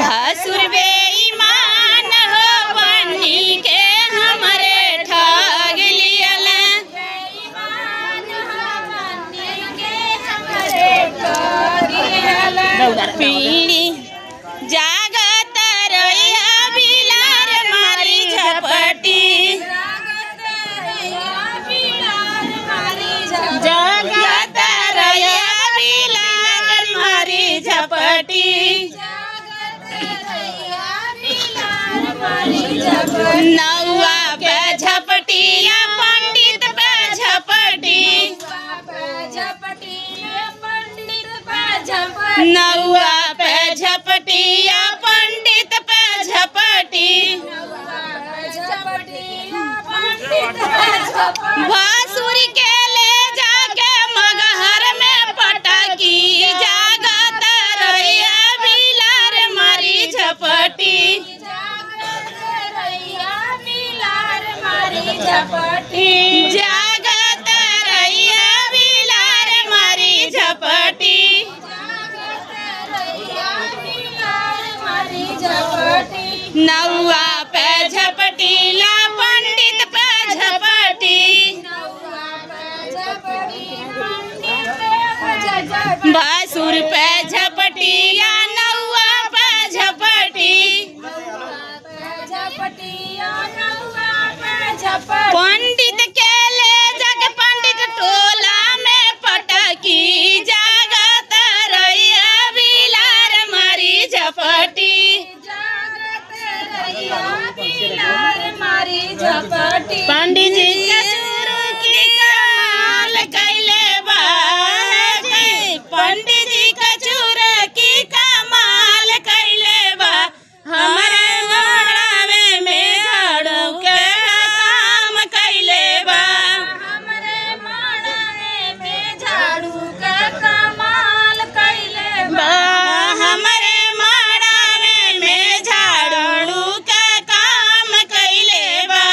भासुर बेईमान हो बनी के हमरे ठग लियल। पीड़ी जागत रैया बिलार मारी झपटी। जागत रैया बिलार मारी झपटी। नौआ पे झपटिया पंडित पे झपटी। नौआ पे झपटिया पंडित पे झपटी। भासुर के ले जाके मगहर में पटकी। जागत रैया बिलार मारी झपटी। जागत रैया बिलार मारी झपटी। नौआ पे झपटिया पंडित पे झपटी। भासुर पे झपटिया नौआ पे झपटी। पंडित के ले जाके पंडित टोला में पटकी। जागत रैया बिलार मारी झपटी। पंडित जी कचूरू की कमाल कैले बा। पंडित जी कचूरू की कमाल कैले बा। हमारे मड़ावे में झाड़ू के काम कैले बा। हमारे मड़ावे में झाड़ू के कमाल कैले बा। हमारे मड़ावे में झाड़ू के काम कैले बा।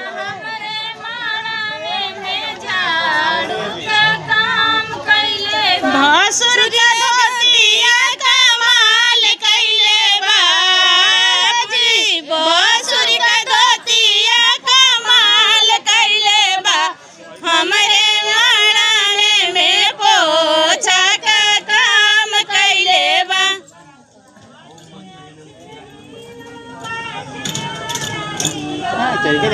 हमारे मड़ावे में झाड़ू के काम कैले बा। भासुर के धोतिया कमाल कैले बा। जी भासुर के धोतिया कमाल कैले बा। हमरे मड़ावे में पोछा का काम कैले बा। चल के